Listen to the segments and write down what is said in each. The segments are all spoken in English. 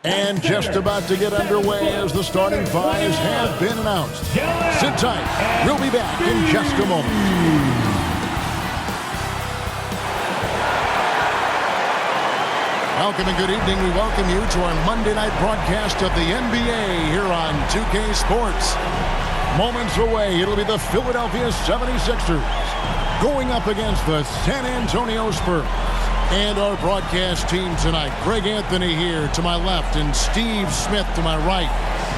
And just about to get underway as the starting fives have been announced. Sit tight. We'll be back in just a moment. Welcome and good evening. We welcome you to our Monday night broadcast of the NBA here on 2K Sports. Moments away, it'll be the Philadelphia 76ers going up against the San Antonio Spurs. And our broadcast team tonight, Greg Anthony here to my left and Steve Smith to my right.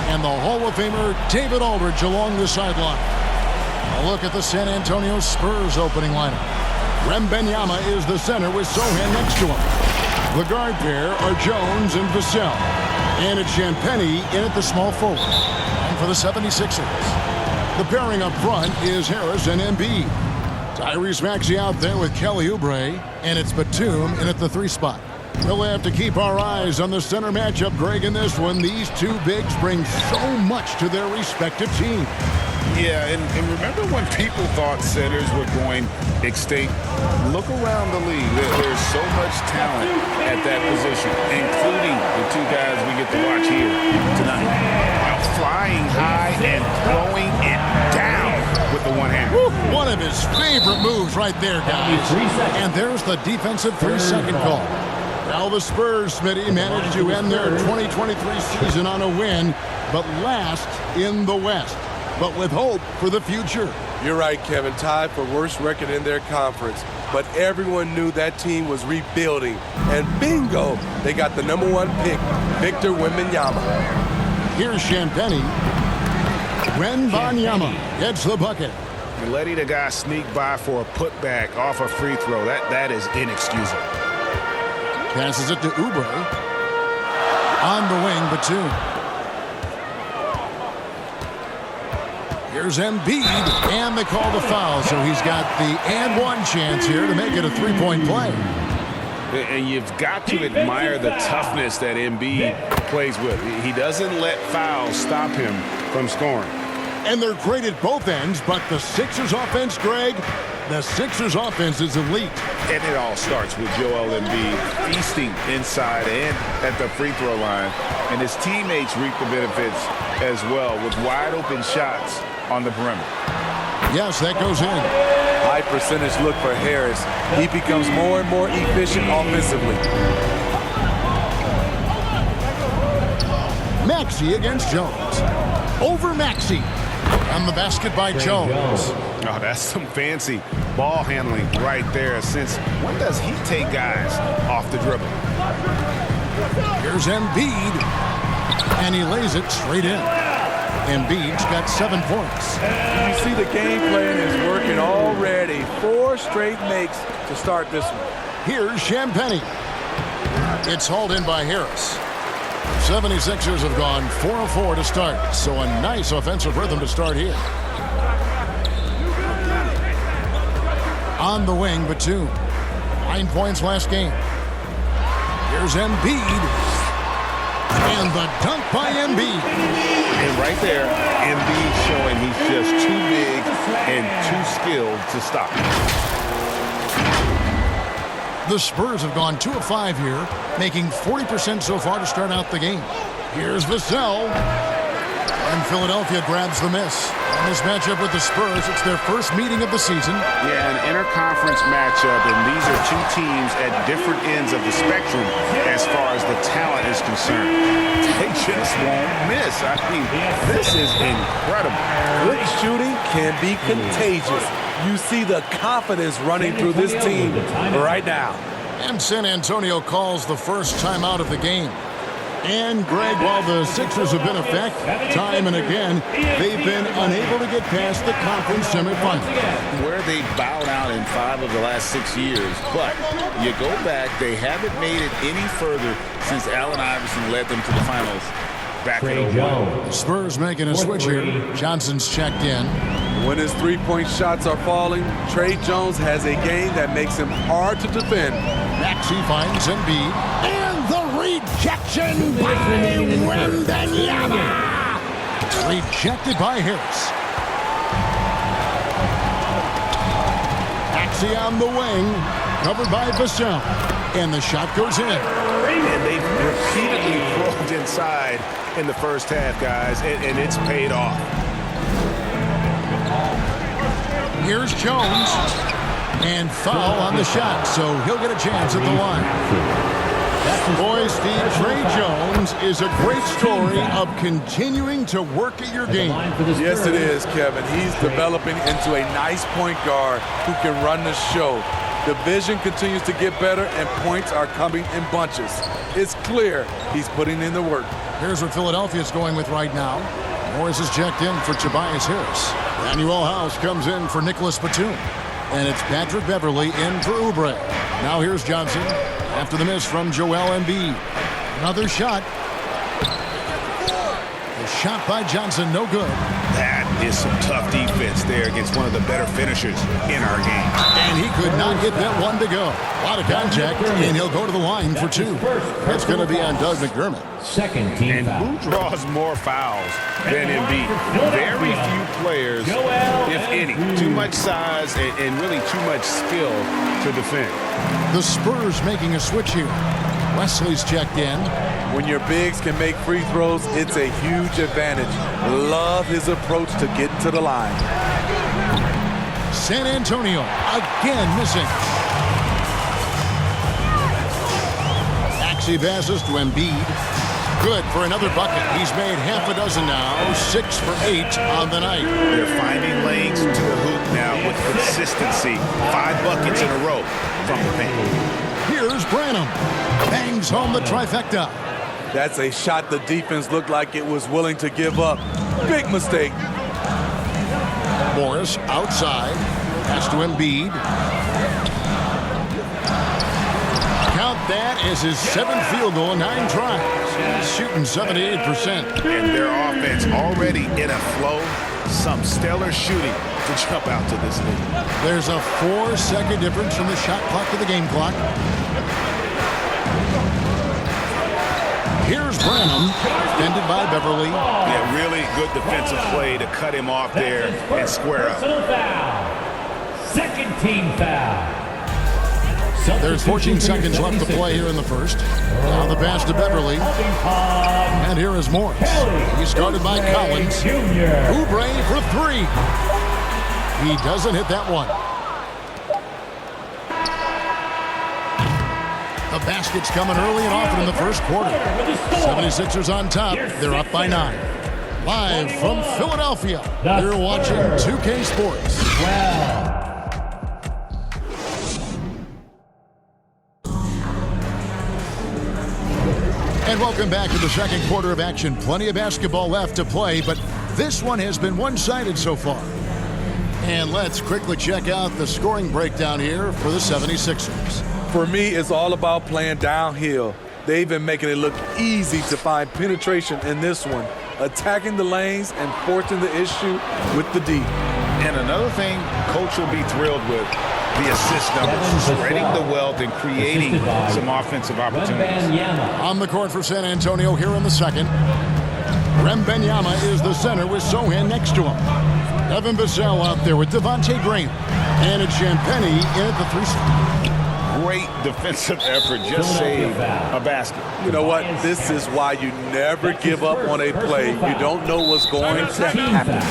And the Hall of Famer David Aldridge along the sideline. A look at the San Antonio Spurs opening lineup. Wembanyama is the center with Sohan next to him. The guard pair are Jones and Vassell. And it's Champagnie in at the small forward. And for the 76ers, the pairing up front is Harris and Embiid. Tyrese Maxey out there with Kelly Oubre, and it's Batum in at the 3 spot. We'll have to keep our eyes on the center matchup, Greg, in this one. These two bigs bring so much to their respective teams. Yeah, and remember when people thought centers were going extinct? Look around the league. There's so much talent at that position, including the two guys we get to watch here tonight. Flying high and throwing it down with the one hand. One of his favorite moves right there, guys. And there's the defensive 3-second call. Now the Spurs, Smitty, managed to end their 2023 season on a win, but last in the West. But with hope for the future. You're right, Kevin. Tied for worst record in their conference. But everyone knew that team was rebuilding. And bingo, they got the #1 pick, Victor Wembanyama. Here's Champagnie. Wembanyama gets the bucket. And letting a guy sneak by for a putback off a free throw, that is inexcusable. Passes it to Oubre. On the wing, Batum. Here's Embiid, and they call the foul, so he's got the and one chance here to make it a 3-point play. And you've got to admire the toughness that Embiid plays with. He doesn't let fouls stop him from scoring. And they're great at both ends, but the Sixers offense, Greg, the Sixers offense is elite. And it all starts with Joel Embiid feasting inside and at the free throw line. And his teammates reap the benefits as well with wide open shots on the perimeter. Yes, that goes in. High percentage look for Harris. He becomes more and more efficient offensively. Maxey against Jones. Over Maxey. And the basket by Jones. Oh, that's some fancy ball handling right there. Since when does he take guys off the dribble? Here's Embiid. And he lays it straight in. Embiid's got 7 points. You see the game plan is working already. 4 straight makes to start this one. Here's Champagnie. It's hauled in by Harris. 76ers have gone 4 of 4 to start, so a nice offensive rhythm to start here. On the wing, Batum. 9 points last game. Here's Embiid. And the dunk by Embiid. And right there, Embiid showing he's just too big and too skilled to stop. The Spurs have gone 2 of 5 here, making 40% so far to start out the game. Here's Vassell. And Philadelphia grabs the miss. In this matchup with the Spurs, it's their first meeting of the season. Yeah, an interconference matchup, and these are two teams at different ends of the spectrum as far as the talent is concerned. They just won't miss. I mean, this is incredible. Good shooting can be contagious. You see the confidence running through this team right now. And San Antonio calls the first timeout of the game. And, Greg, while the Sixers have been a fact time and again, they've been unable to get past the conference semifinals. Where they bowed out in 5 of the last 6 years. But you go back, they haven't made it any further since Allen Iverson led them to the finals back in 01. Spurs making a switch here. Johnson's checked in. When his three-point shots are falling, Trey Jones has a game that makes him hard to defend. Maxey finds Embiid. And the rejection by Wembanyama. Rejected by Harris. Maxey on the wing. Covered by Vassell. And the shot goes in. And they've repeatedly crawled side in the first half, guys, and it's paid off. Here's Jones. And foul on the shot, so he'll get a chance at the line. Boy, Steve, Trey Jones is a great story of continuing to work at your game. Yes, it is, Kevin. He's developing into a nice point guard who can run the show. The vision continues to get better, and points are coming in bunches. It's clear he's putting in the work. Here's what Philadelphia's going with right now. Morris is checked in for Tobias Harris. Manuel House comes in for Nicholas Batum. And it's Patrick Beverley in for Oubre. Now here's Johnson after the miss from Joel Embiid. Another shot. The shot by Johnson, no good. That is some tough defense there against one of the better finishers in our game. And he could not get that one to go. A lot of contact, and he'll go to the line for two. It's going to be on Doug McDermott. Second team and foul. who draws more fouls than Embiid? Very few players, if any. Too much size and really too much skill to defend. The Spurs making a switch here. Wesley's checked in. When your bigs can make free throws, it's a huge advantage. Love his approach to getting to the line. San Antonio again missing. Maxey passes to Embiid. Good for another bucket. He's made half a dozen now. 6 for 8 on the night. They're finding lanes to the hoop now with consistency. 5 buckets in a row from the paint. Here's Branham. Bangs home the trifecta. That's a shot the defense looked like it was willing to give up. Big mistake. Morris outside. Pass to Embiid. Count that as his 7th field goal in 9 tries. He's shooting 78%. And their offense already in a flow. Some stellar shooting to jump out to this lead. There's a 4-second difference from the shot clock to the game clock. Here's Branham, defended by Beverly. Yeah, really good defensive play to cut him off there and square up. Second team foul. There's 14 seconds left to play here in the first. Now the pass to Beverly. And here is Morris. He's guarded by Collins. Oubre for 3. He doesn't hit that one. The basket's coming early and often in the first quarter. 76ers on top. They're up by 9. Live from Philadelphia, you're watching 2K Sports. And welcome back to the second quarter of action. Plenty of basketball left to play, but this one has been one-sided so far. And let's quickly check out the scoring breakdown here for the 76ers. For me, it's all about playing downhill. They've been making it look easy to find penetration in this one, attacking the lanes and forcing the issue with the D. And another thing Coach will be thrilled with, the assist numbers, spreading the wealth and creating some offensive opportunities. On the court for San Antonio here in the second. Wembanyama is the center with Sohan next to him. Evan Vassell out there with Devontae Graham. And it's Champagnie in at the 3. Great defensive effort, just saved a basket. You know what? This is why you never give up on a play. You don't know what's going to happen.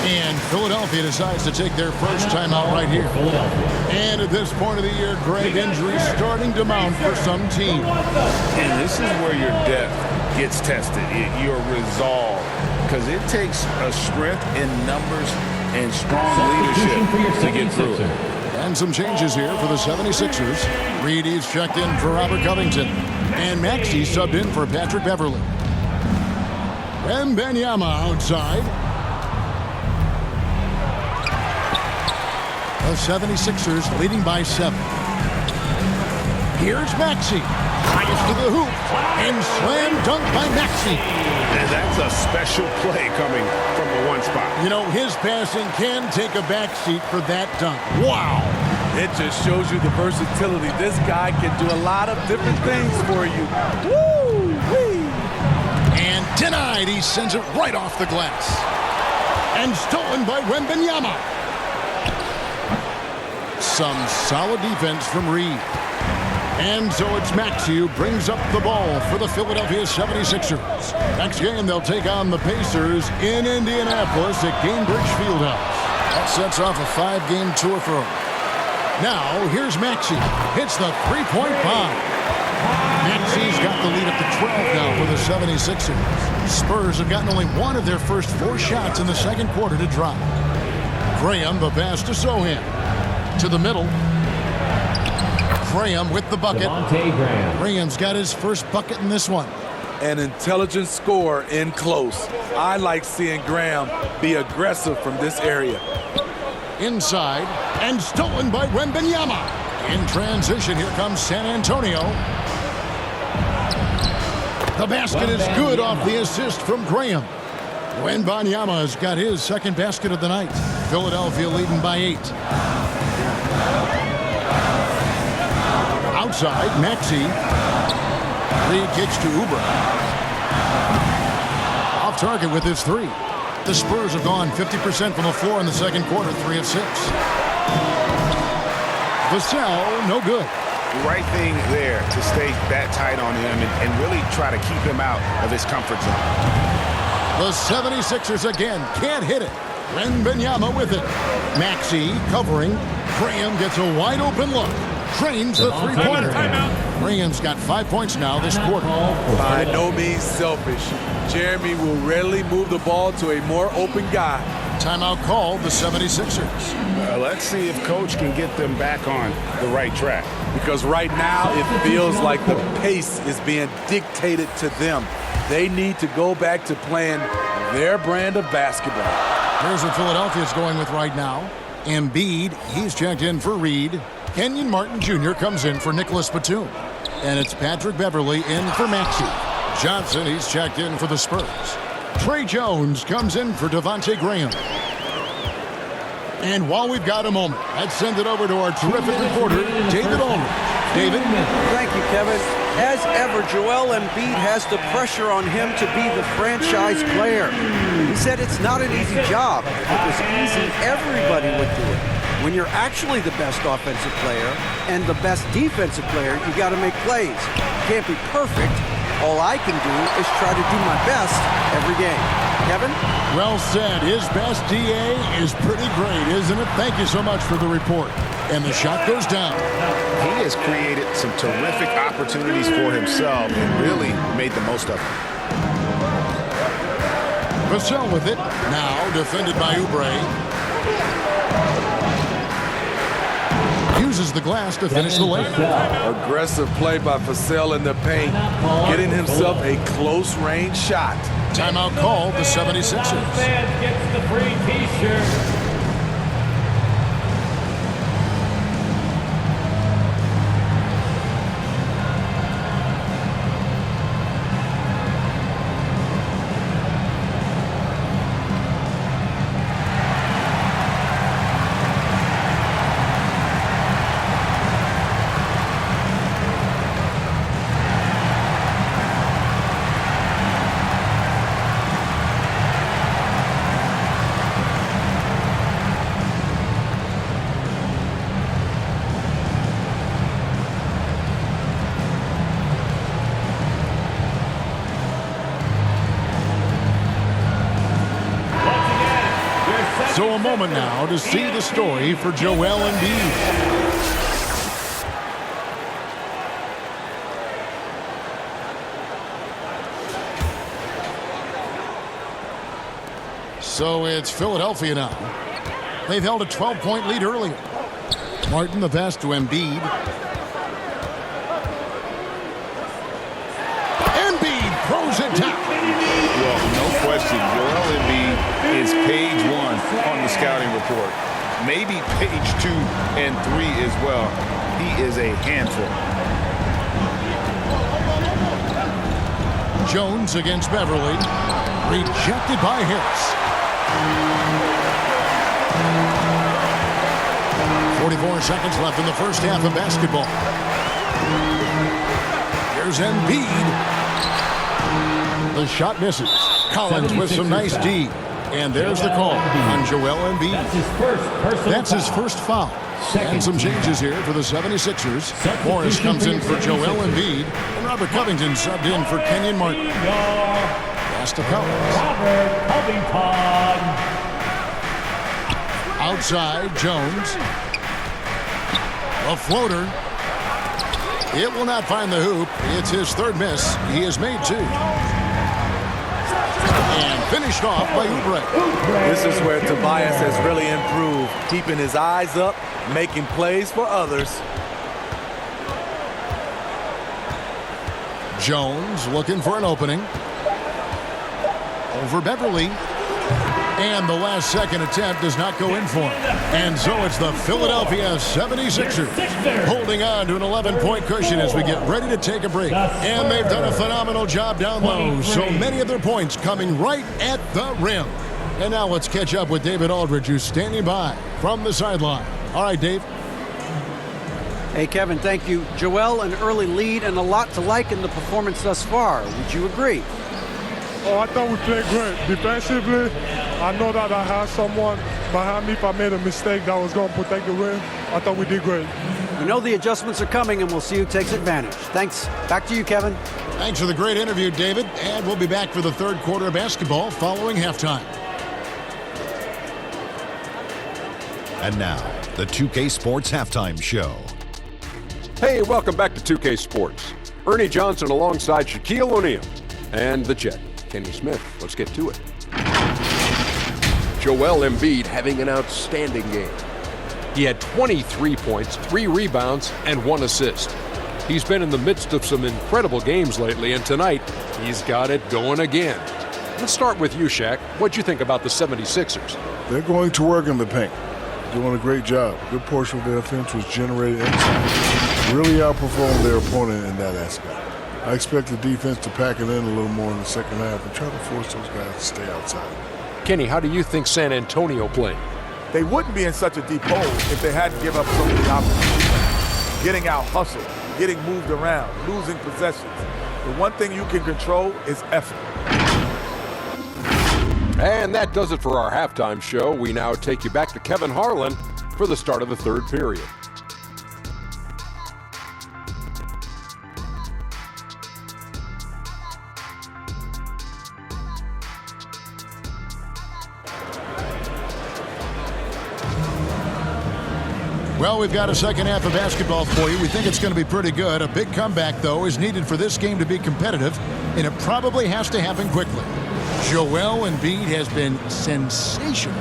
And Philadelphia decides to take their first timeout right here. And at this point of the year, Greg, injuries starting to mount for some teams. And this is where your depth gets tested, your resolve. Because it takes a strength in numbers and strong leadership to get through it. And some changes here for the 76ers. Reedy's checked in for Robert Covington. And Maxey subbed in for Patrick Beverly. Wembanyama outside. The 76ers leading by 7. Here's Maxey. Highest to the hoop. And slam dunk by Maxey. And that's a special play coming from the one spot. You know, his passing can take a backseat for that dunk. Wow. It just shows you the versatility. This guy can do a lot of different things for you. Woo-wee. And denied. He sends it right off the glass. And stolen by Wembanyama. Some solid defense from Reed. And so it's Maxey who brings up the ball for the Philadelphia 76ers. Next game, they'll take on the Pacers in Indianapolis at Gainbridge Fieldhouse. That sets off a 5-game tour for him. Now, here's Maxey. Hits the three-point bomb. Maxey's got the lead up to 12 now for the 76ers. Spurs have gotten only one of their first 4 shots in the second quarter to drop. Graham, the pass to Sohan. To the middle. Graham with the bucket. Graham's got his first bucket in this one. An intelligent scorer in close. I like seeing Graham be aggressive from this area. Inside, and stolen by Wembanyama. In transition, here comes San Antonio. The basket is good off the assist from Graham. Wembanyama has got his second basket of the night. Philadelphia leading by 8. Outside, Maxey. Reed kicks to Oubre. Off target with his 3. The Spurs have gone 50% from the floor in the second quarter, 3 of 6. Vassell, no good. Right thing there to stay that tight on him and really try to keep him out of his comfort zone. The 76ers again can't hit it. Wembanyama with it. Maxey covering. Graham gets a wide open look. Trains the three-pointer. Graham's got 5 points now this quarter. By no means selfish. Jeremy will readily move the ball to a more open guy. Timeout called the 76ers. Let's see if Coach can get them back on the right track. Because right now it feels like the pace is being dictated to them. They need to go back to playing their brand of basketball. Here's what Philadelphia's going with right now. Embiid, he's checked in for Reed. Kenyon Martin Jr. comes in for Nicholas Batum. And it's Patrick Beverley in for Maxey. Johnson, he's checked in for the Spurs. Trey Jones comes in for Devontae Graham. And while we've got a moment, let's send it over to our terrific reporter, David Aldridge. David? Thank you, Kevin. As ever, Joel Embiid has the pressure on him to be the franchise player. He said it's not an easy job. If it was easy, everybody would do it. When you're actually the best offensive player and the best defensive player, you got to make plays. You can't be perfect. All I can do is try to do my best every game. Kevin? Well said. His best DA is pretty great, isn't it? Thank you so much for the report. And the shot goes down. He has created some terrific opportunities for himself and really made the most of them. Vassell with it. Now defended by Oubre. Uses the glass to finish the layup. Aggressive play by Vassell in the paint, getting himself a close-range shot. Timeout called the 76ers. Fan gets the free T-shirt. So a moment now to see the story for Joel Embiid. So it's Philadelphia now. They've held a 12-point lead earlier. Martin the pass to Embiid. Embiid throws it down. Well, no question, Joel Embiid is page 1 on the scouting report. Maybe page 2 and 3 as well. He is a handful. Jones against Beverley. Rejected by Harris. 44 seconds left in the first half of basketball. Here's Embiid. The shot misses. Collins with some nice D. And there's the call on Joel Embiid. That's his first personal That's his first foul. And some changes here for the 76ers. Morris comes in for Joel Embiid. And Robert Covington subbed in for Kenyon Martin. Pass to Collins. Robert Covington. Outside, Jones. A floater. It will not find the hoop. It's his third miss. He has made 2. And finished off by Oubre. This is where Tobias has really improved, keeping his eyes up, making plays for others. Jones looking for an opening. Over Beverly. And the last second attempt does not go in for him. And so it's the Philadelphia 76ers holding on to an 11-point cushion as we get ready to take a break. And they've done a phenomenal job down low. So many of their points coming right at the rim. And now let's catch up with David Aldridge, who's standing by from the sideline. All right, Dave. Hey, Kevin, thank you. Joel, an early lead and a lot to like in the performance thus far. Would you agree? Oh, I thought we played great. Defensively, I know that I had someone behind me if I made a mistake that was going to protect the rim. I thought we did great. We know the adjustments are coming, and we'll see who takes advantage. Thanks. Back to you, Kevin. Thanks for the great interview, David. And we'll be back for the third quarter of basketball following halftime. And now, the 2K Sports Halftime Show. Hey, welcome back to 2K Sports. Ernie Johnson alongside Shaquille O'Neal and the Jet, Kenny Smith. Let's get to it. Joel Embiid having an outstanding game. He had 23 points, 3 rebounds, and 1 assist. He's been in the midst of some incredible games lately, and tonight, he's got it going again. Let's start with you, Shaq. What'd you think about the 76ers? They're going to work in the paint. Doing a great job. A good portion of their offense was generated inside. Really outperformed their opponent in that aspect. I expect the defense to pack it in a little more in the second half and try to force those guys to stay outside. Kenny, how do you think San Antonio played? They wouldn't be in such a deep hole if they hadn't given up so many opportunities. Getting out hustled, getting moved around, losing possessions. The one thing you can control is effort. And that does it for our halftime show. We now take you back to Kevin Harlan for the start of the third period. Well, we've got a second half of basketball for you. We think it's going to be pretty good. A big comeback, though, is needed for this game to be competitive, and it probably has to happen quickly. Joel Embiid has been sensational.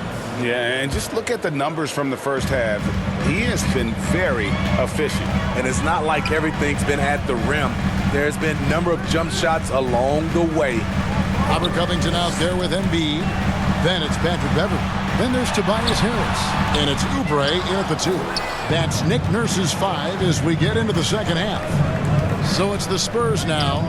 Yeah, and just look at the numbers from the first half. He has been very efficient. And it's not like everything's been at the rim. There's been a number of jump shots along the way. Robert Covington out there with Embiid. Then it's Patrick Beverly. Then there's Tobias Harris. And it's Oubre in at the 2. That's Nick Nurse's 5 as we get into the second half. So it's the Spurs now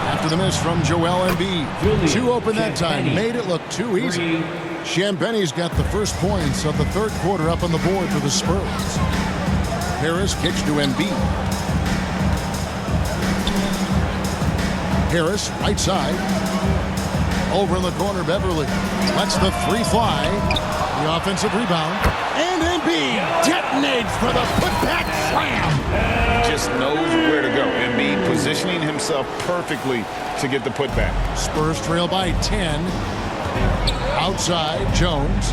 after the miss from Joel Embiid. 2 open that time. Made it look too easy. Champagne's got the first points of the third quarter up on the board for the Spurs. Harris kicks to Embiid. Harris, right side. Over in the corner, Beverly. Lets the 3 fly. The offensive rebound. And Embiid detonates for the putback slam. Just knows where to go. Embiid positioning himself perfectly to get the putback. Spurs trail by 10. Outside, Jones.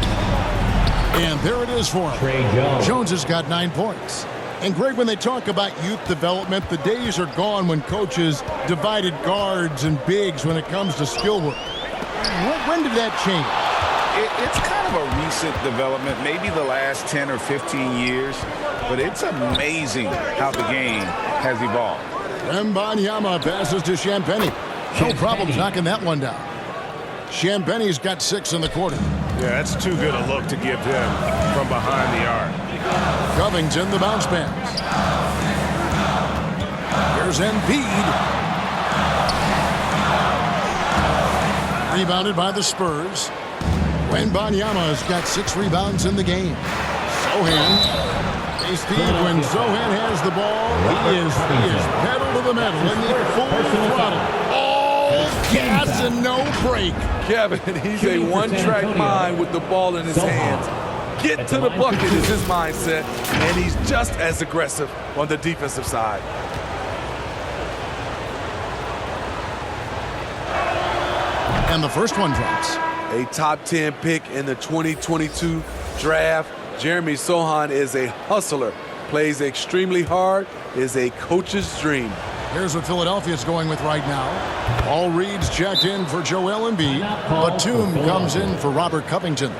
And there it is for him. Trey Jones. Jones has got 9 points. And Greg, when they talk about youth development, the days are gone when coaches divided guards and bigs when it comes to skill work. When did that change? It's kind of a recent development, maybe the last 10 or 15 years, but it's amazing how the game has evolved. Wembanyama passes to Champagnie. No problems knocking that one down. Champagnie's got 6 in the quarter. Yeah, that's too good a look to give him from behind the arc. Covington, the bounce pass. Here's Embiid. Rebounded by the Spurs. Wembanyama's got 6 rebounds in the game. Zohan. They speed when Zohan has the ball. He is pedal to the metal in the full throttle. All gas and no break. Kevin, he's a one-track mind with the ball in his hands. Get to the bucket is his mindset, and he's just as aggressive on the defensive side. And the first one drops. A top 10 pick in the 2022 draft. Jeremy Sochan is a hustler, plays extremely hard, is a coach's dream. Here's what Philadelphia's going with right now. Paul Reed's checked in for Joel Embiid. Batum comes in for Robert Covington.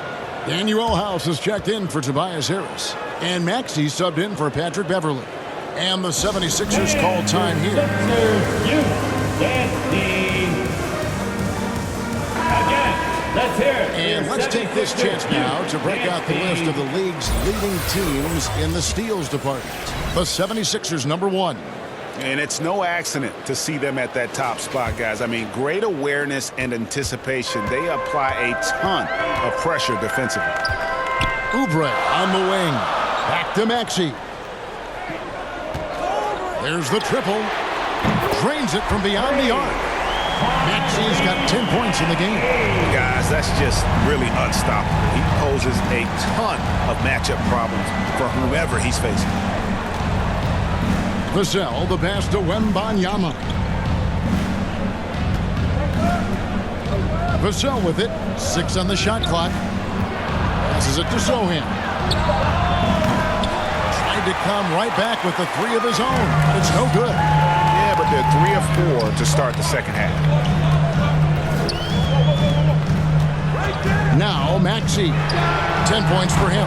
Daniel House is checked in for Tobias Harris. And Maxey subbed in for Patrick Beverly. And the 76ers call time here. Let's hear it. And let's take this chance now to break out the list of the league's leading teams in the steals department. The 76ers, number 1. And it's no accident to see them at that top spot, guys. I mean, great awareness and anticipation. They apply a ton of pressure defensively. Oubre on the wing. Back to Maxey. There's the triple. Drains it from beyond the arc. Maxey's got 10 points in the game. Guys, that's just really unstoppable. He poses a ton of matchup problems for whomever he's facing. Vassell, the pass to Wembanyama. Vassell with it. 6 on the shot clock. Passes it to Sochan. Tried to come right back with the 3 of his own, but it's no good. Yeah, but they're 3 of 4 to start the second half. Now Maxey. 10 points for him.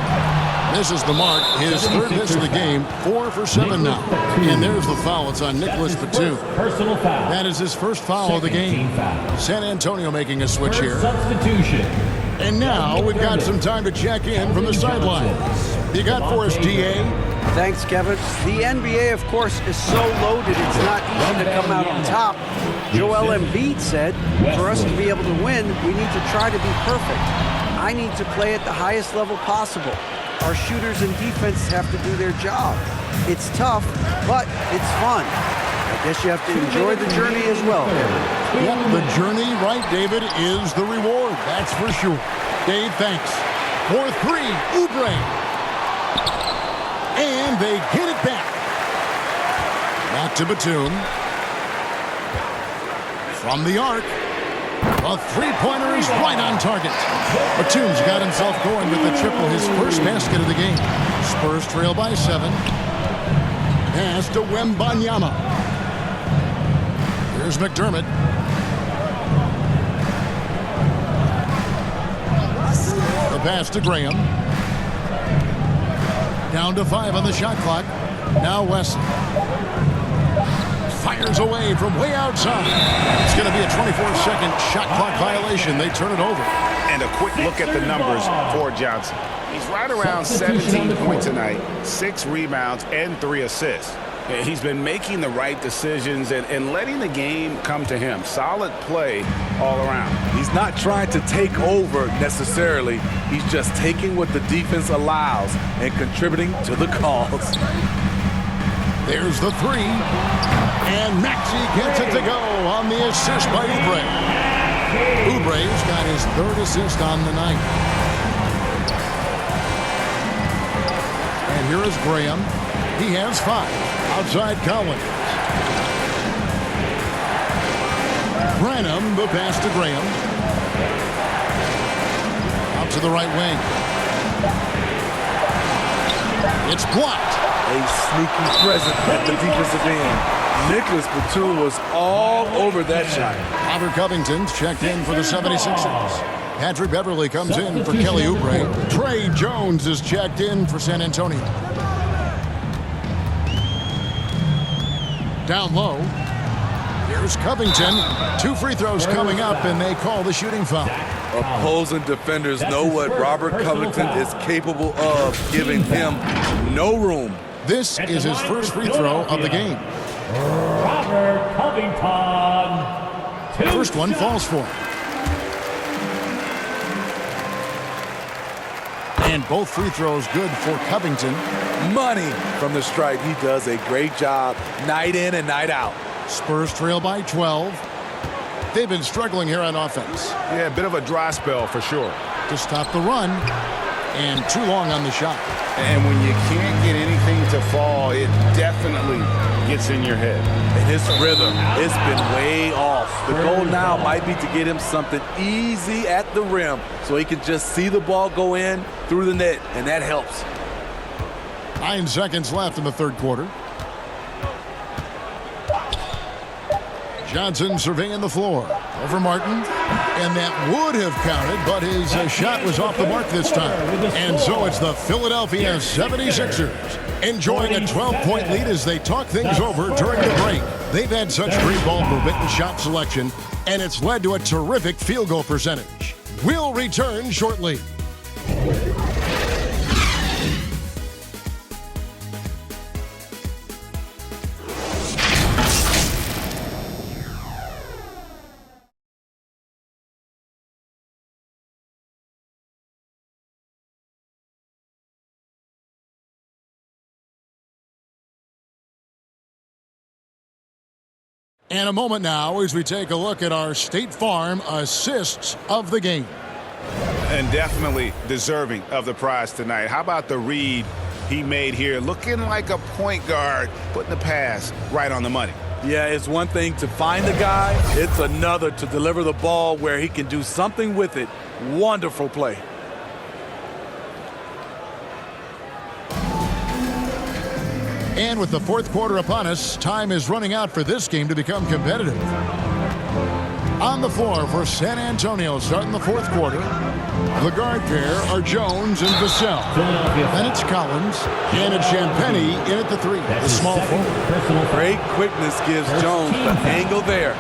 Misses the mark. His third miss of the game. 4 for 7 now. And there's the foul. It's on Nicholas Batum. Personal foul. That is his first foul of the game. San Antonio making a switch here. Substitution. And now we've got some time to check in from the sideline. You got for us, DA? Thanks, Kevin. The NBA, of course, is so loaded, it's not easy to come out on top. Joel Embiid said, for us to be able to win, we need to try to be perfect. I need to play at the highest level possible. Our shooters and defense have to do their job. It's tough, but it's fun. I guess you have to enjoy the journey as well, Kevin. Yep, the journey, right, David, is the reward. That's for sure. Dave, thanks. For 3, Oubre. And they get it back. Back to Batum. From the arc. A three-pointer is right on target. Batum's got himself going with the triple, his first basket of the game. Spurs trail by 7. Pass to Wembanyama. Here's McDermott. The pass to Graham. Down to 5 on the shot clock. Now Wesson. Fires away from way outside. It's going to be a 24-second shot clock violation. They turn it over. And a quick look at the numbers for Johnson. He's right around 17 points tonight, 6 rebounds, and 3 assists. He's been making the right decisions and letting the game come to him. Solid play all around. He's not trying to take over necessarily. He's just taking what the defense allows and contributing to the cause. There's the 3. And Maxey gets it to go on the assist by Oubre. Oubre's got his 3rd assist on the night. And here is Graham. He has 5. Outside Collins. Branham, the pass to Graham. Out to the right wing. It's blocked. A sneaky presence at the defensive end. Nicholas Batum was all over that shot. Robert Covington's checked in for the 76ers. Patrick Beverly comes in for Kelly Oubre. Trey Jones is checked in for San Antonio. Down low. Here's Covington. 2 free throws coming up, and they call the shooting foul. Opposing defenders know what Robert Covington is capable of, giving him no room. This is his first free throw of the game. Robert Covington. First one falls for him. And both free throws good for Covington. Money from the stripe. He does a great job night in and night out. Spurs trail by 12. They've been struggling here on offense. Yeah, a bit of a dry spell for sure. To stop the run. and too long on the shot. And when you can't get anything to fall, it definitely gets in your head. And his rhythm, it's been way off. The goal now might be to get him something easy at the rim so he can just see the ball go in through the net, and that helps. 9 seconds left in the third quarter. Johnson surveying the floor. Over Martin. And that would have counted, but his shot was off the mark this time. And so it's the Philadelphia 76ers enjoying a 12-point lead as they talk things over during the break. They've had such great ball movement and shot selection, and it's led to a terrific field goal percentage. We'll return shortly. And a moment now as we take a look at our State Farm assists of the game. And definitely deserving of the prize tonight. How about the read he made here? Looking like a point guard, putting the pass right on the money. Yeah, it's one thing to find the guy. It's another to deliver the ball where he can do something with it. Wonderful play. And with the fourth quarter upon us, time is running out for this game to become competitive. On the floor for San Antonio starting the fourth quarter, the guard pair are Jones and Vassell. Then it's Collins, and it's Champagnie in at the three, the small forward. Great quickness gives Jones the angle there.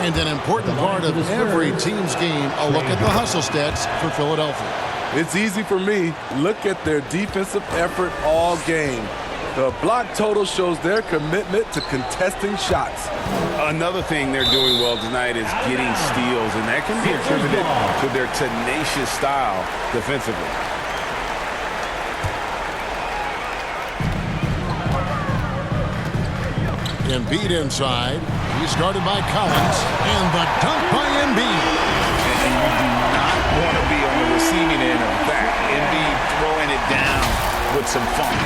And an important part of every team's game, a look at the hustle stats for Philadelphia. It's easy for me. Look at their defensive effort all game. The block total shows their commitment to contesting shots. Another thing they're doing well tonight is getting steals, and that can be attributed to their tenacious style defensively. Embiid inside. He's guarded by Collins, and the dunk by Embiid. And you do not want to be on the receiving end of that. Embiid throwing it down with some funk.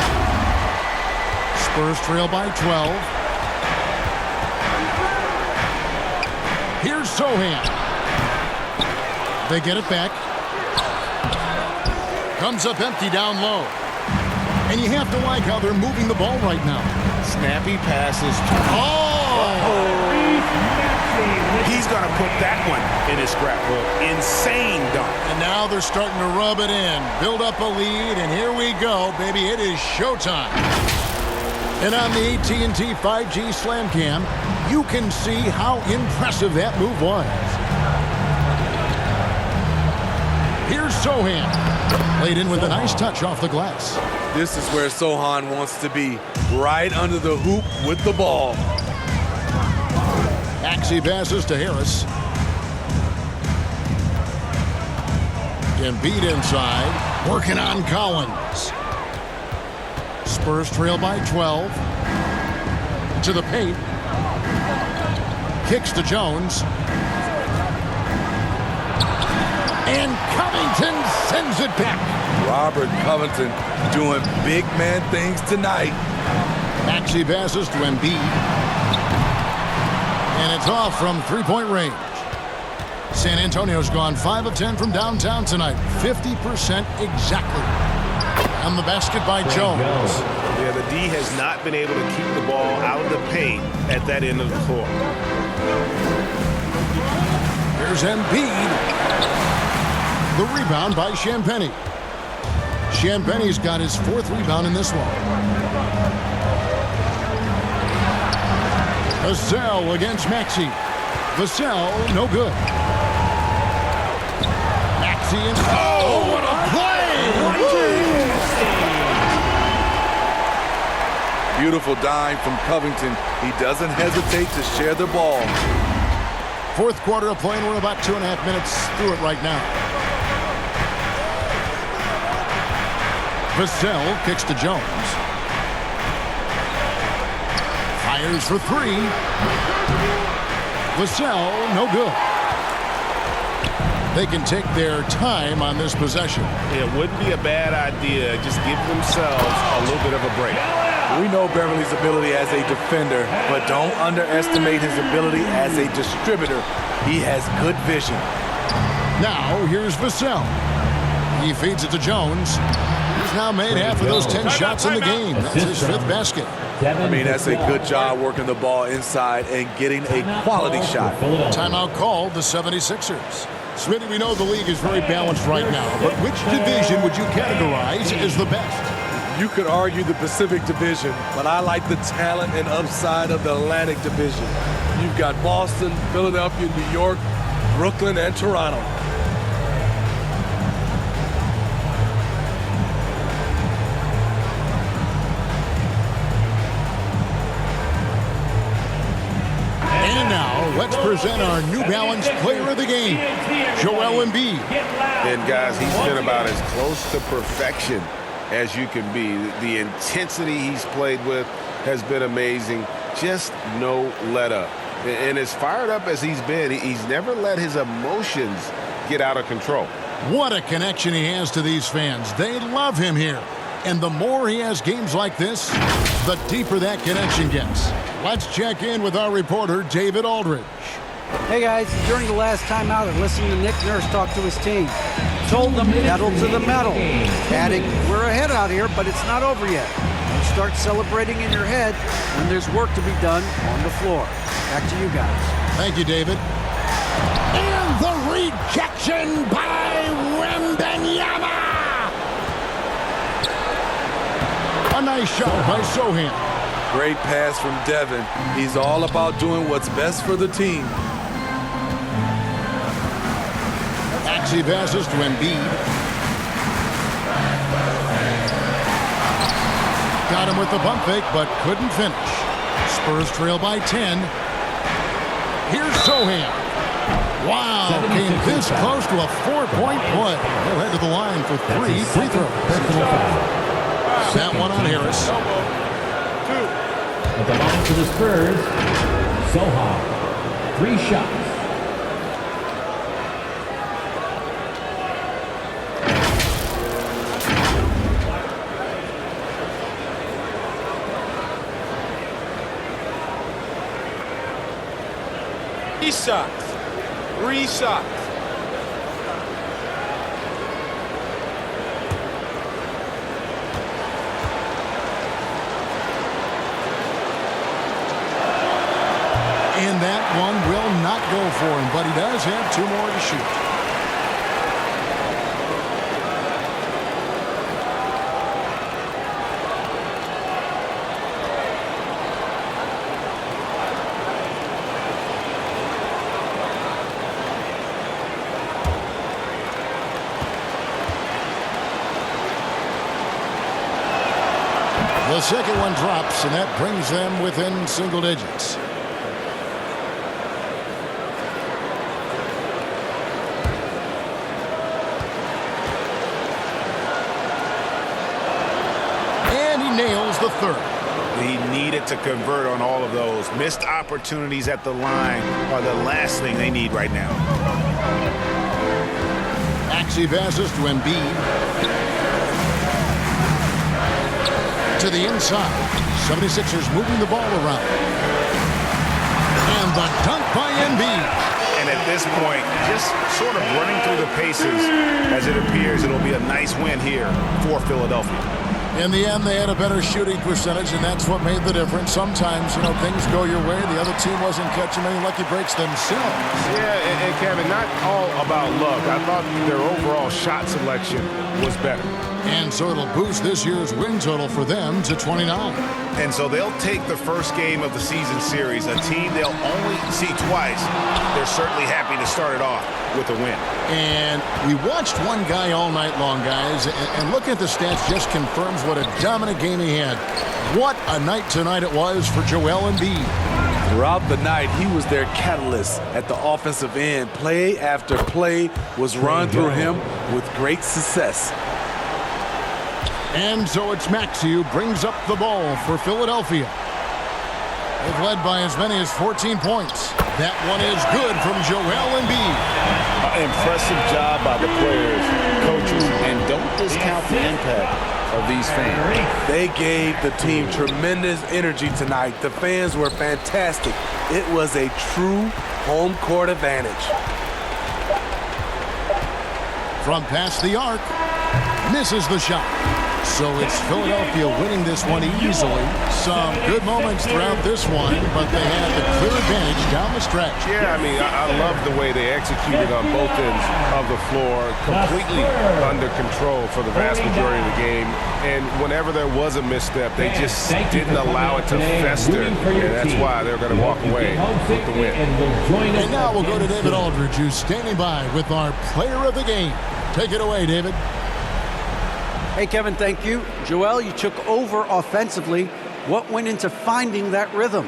Spurs trail by 12. Here's Sohan. They get it back. Comes up empty down low. And you have to like how they're moving the ball right now. Snappy passes. He's going to put that one in his scrapbook. Insane dunk. And now they're starting to rub it in. Build up a lead, and here we go, baby. It is showtime. And on the AT&T 5G Slam Cam, you can see how impressive that move was. Here's Sohan. Played in with a nice touch off the glass. This is where Sohan wants to be, right under the hoop with the ball. Maxey passes to Harris. Embiid inside, working on Collins. Spurs trail by 12. To the paint. Kicks to Jones. And Covington sends it back. Robert Covington doing big man things tonight. Maxey passes to Embiid. And it's off from three-point range. San Antonio's gone 5 of 10 from downtown tonight. 50% exactly. On the basket by Jones. Yeah, the D has not been able to keep the ball out of the paint at that end of the floor. Here's Embiid. The rebound by Champagnie. Champagnie's got his 4th rebound in this one. Vassell against Maxey. Vassell, no good. Maxey in. Oh, what a play! Beautiful dime from Covington. He doesn't hesitate to share the ball. 4th quarter of play, and we're about 2.5 minutes through it right now. Vassell kicks to Jones. Fires for 3. Vassell, no good. They can take their time on this possession. It wouldn't be a bad idea. Just give themselves a little bit of a break. We know Beverly's ability as a defender, but don't underestimate his ability as a distributor. He has good vision. Now, here's Vassell. He feeds it to Jones. He's now made half of those 10 shots in the game. That's his 5th basket. I mean, that's a good job working the ball inside and getting a quality shot. Timeout called the 76ers. Smitty, we know the league is very balanced right now, but which division would you categorize as the best? You could argue the Pacific Division, but I like the talent and upside of the Atlantic Division. You've got Boston, Philadelphia, New York, Brooklyn, and Toronto. And now, let's present our New Balance Player of the Game, Joel Embiid. And guys, he's been about as close to perfection as you can be. The intensity he's played with has been amazing. Just no let up. And as fired up as he's been, he's never let his emotions get out of control. What a connection he has to these fans. They love him here. And the more he has games like this, the deeper that connection gets. Let's check in with our reporter, David Aldridge. Hey guys, during the last time out, I listened to Nick Nurse talk to his team. Told them pedal to the metal, adding, we're ahead out here, but it's not over yet. You start celebrating in your head when there's work to be done on the floor. Back to you guys. Thank you, David. And the rejection by Wembanyama. A nice shot by Sohan. Great pass from Devin. He's all about doing what's best for the team. Maxey passes to Embiid. Got him with the bump fake, but couldn't finish. Spurs trail by 10. Here's Sohan. Wow, came this close to a 4-point play. He'll head to the line for 3 free throws. That one on Harris. At the line for the Spurs, Sohan. 3 shots. Three shots. And that one will not go for him, but he does have 2 more to shoot. The second one drops, and that brings them within single digits. And he nails the third. He needed to convert on all of those. Missed opportunities at the line are the last thing they need right now. Maxey passes to Embiid. To the inside. 76ers moving the ball around. And the dunk by Embiid. And at this point, just sort of running through the paces as it appears it'll be a nice win here for Philadelphia. In the end, they had a better shooting percentage, and that's what made the difference. Sometimes, things go your way. The other team wasn't catching many lucky breaks themselves. Yeah, and Kevin, not all about luck. I thought their overall shot selection was better. And so it'll boost this year's win total for them to 29. And so they'll take the first game of the season series, a team they'll only see twice. They're certainly happy to start it off with a win. And we watched one guy all night long, guys, and looking at the stats just confirms what a dominant game he had. What a night tonight it was for Joel Embiid. Throughout the night, he was their catalyst at the offensive end. Play after play was run through him with great success. And so it's Maxey who brings up the ball for Philadelphia. They've led by as many as 14 points. That one is good from Joel Embiid. impressive job by the players, coaches, and don't discount the impact of these fans. They gave the team tremendous energy tonight. The fans were fantastic. It was a true home court advantage. From past the arc, misses the shot. So it's Philadelphia winning this one easily. Some good moments throughout this one, but they had the clear advantage down the stretch. Yeah, I mean, I love the way they executed on both ends of the floor, completely under control for the vast majority of the game. And whenever there was a misstep, they just didn't allow it to fester, and that's why they're going to walk away with the win. And now we'll go to David Aldridge, who's standing by with our player of the game. Take it away, David. Hey, Kevin, thank you. Joel, you took over offensively. What went into finding that rhythm?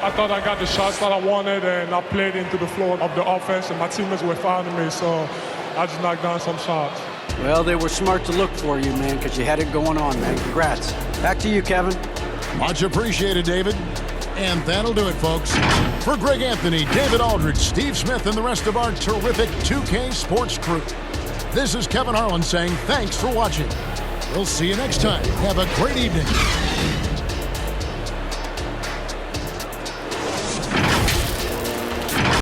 I thought I got the shots that I wanted, and I played into the flow of the offense, and my teammates were fouling me, so I just knocked down some shots. Well, they were smart to look for you, man, because you had it going on, man. Congrats. Back to you, Kevin. Much appreciated, David. And that'll do it, folks. For Greg Anthony, David Aldridge, Steve Smith, and the rest of our terrific 2K Sports crew, this is Kevin Harlan saying thanks for watching. We'll see you next time. Have a great evening.